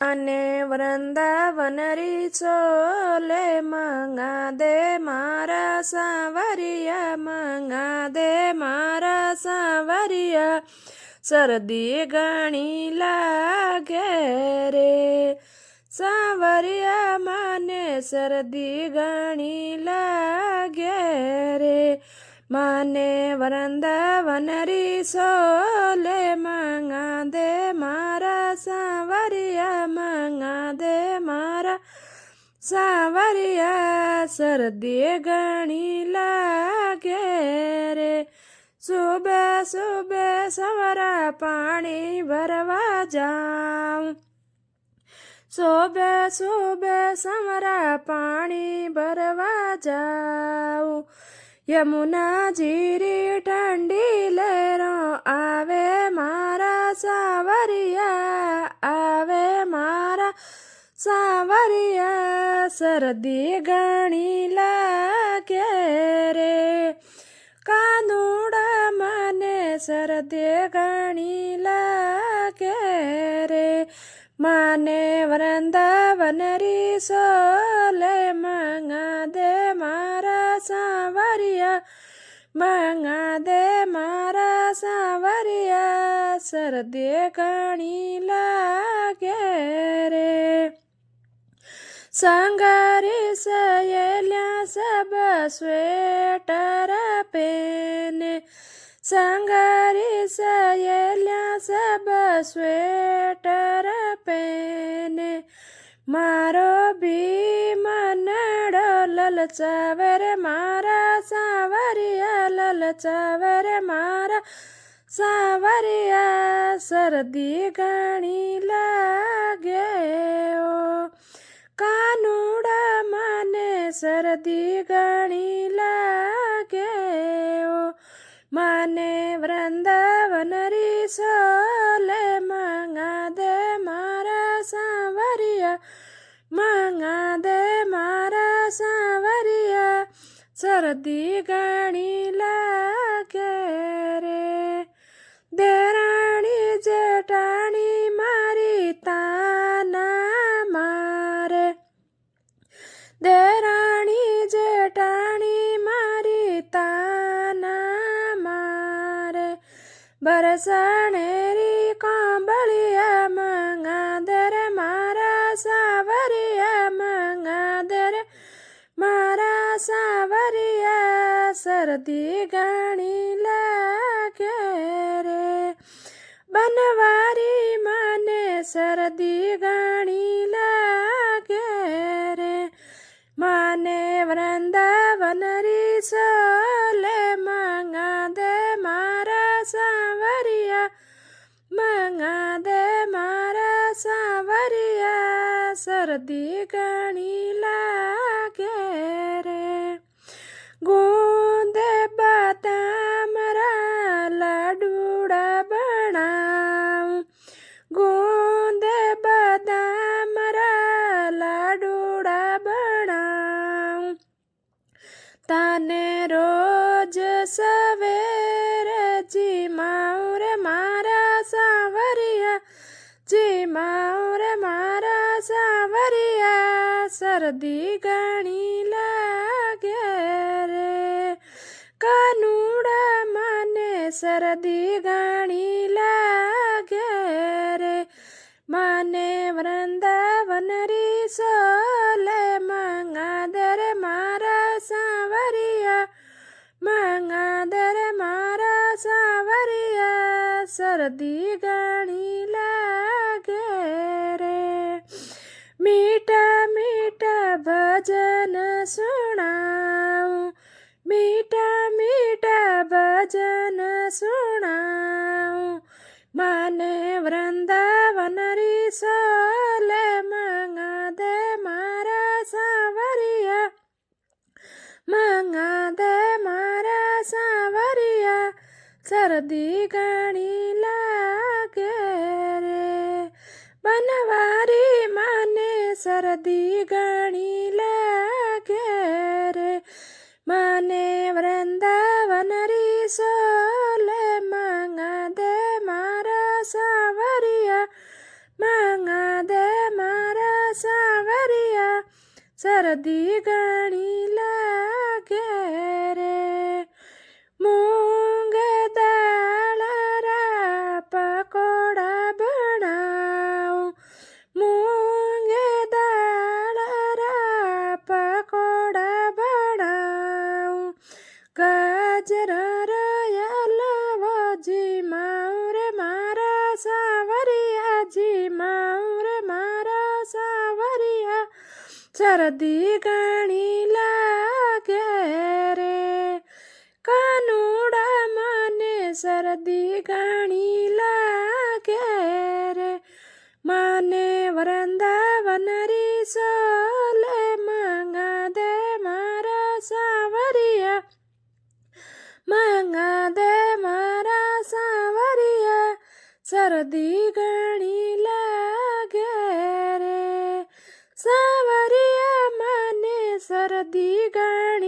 અને વૃંદાવન રીછોલે મંગા દે મારા સાવરિયા, મંગા દે મારા સાવરિયા, શરદી ઘણી લાગે રે. સાવરિયા મને શરદી ઘણી લાગે રે. મને વૃંદાવન રીછોલે મંગા દે મારા સાવરિયા, મંગા દે મારા સાવરિયા, શરદી ઘણી લાગે રે. સુબે સુબે સવરા પાણી ભરવા જાઉં, સુબે સુબે સવરા પાણી ભરવા જાઉં. યમુના જીરી ઠંડી લહેરો આવે મારા સાવરિયા, આવે મારા સાવરિયા, શરદી ઘણી લાગે રે. કાનુડા મને શરદી ઘણી લાગે રે. મને વૃંદાવન રીછોલે મંગા દે મારા સાવરિયા, મંગા દે મારા સાવરિયા, શરદી ઘણી લાગે રે. સંગારી સહેલ્યા સબ સ્વેટર પહેને, સંગારી સહેલ્યા સબ સ્વેટર પહેને. મારો ભી મનડો લલચાવે રે મારા સાવરિયા, લલચાવે રે મારા સાવરિયા, શરદી ઘણી લાગે ઓ. કાનુડા મને શરદી ઘણી લાગે ઓ. મને વૃંદાવન રીછોલે મંગા દે મારા સાવરિયા, મંગા દે મારા સાવરિયા, શરદી ઘણી લાગે રે. દેરાણી જેઠાણી મારી તાના મારે, દેરાણી જેઠાણી મારી તાના મારે. બરસાણેરી કાંબળિયા મંગા દે રે મારા સાવરિયા, મંગા દે રે મારા સાવરિયા, શરદી ઘણી લાગે રે. બનવારી મને શરદી ઘણી લાગે રે. મને વૃંદાવન રીછોલે મંગા દે મારા સાવરિયા, મંગા દે મારા સાવરિયા, શરદી ઘણી લાગે રે. ગુંદે બદામ રા લાડુડા બનાવું, ગુંદે બદામ રા લાડુડા બનાવું. તને રોજ સવેરે જીમાઉં રે મારા સાવરિયા, જીમાઉં રે મારા સાવરિયા, શરદી ઘણી લાગે રે. કાનુડા મને શરદી ઘણી લાગે રે. મને વૃંદાવન રીછોલે મંગા દે રે મારા સાવરિયા, મંગા દે રે મારા સાવરિયા, શરદી ઘણી લાગે રે. મીઠા મીઠા ભજન સુણાવું, મીઠા મીઠા ભજન સુણાવું. મને વૃંદાવન રીછોલે મંગા દે મારા સાવરિયા, મંગા દે મારા સાવરિયા, શરદી ઘણી લાગે રે. બનવારી મને શરદી ઘણી લાગે રે. મને વૃંદાવન રીછોલે મંગા દે મારા સાવરિયા, મંગા દે શરદી ઘણી લાગે રે મૂંગ દાળ રા પકોડા બનાવું મૂંગ દાળ રા પકોડા બનાવું ગાજર રયલવો જી માઉરે મારા સાવરિયાજી માઉરે મારા સાવરિયા શરદી ઘણી લાગે રે કાનુડા મને શરદી ઘણી લાગે રે મને વૃંદાવન રીસોલે મંગા દે મારા સાવરિયા મંગા દે મારા સાવરિયા શરદી ઘણી લાગે રે સાવરિયા મને શરદી ઘણી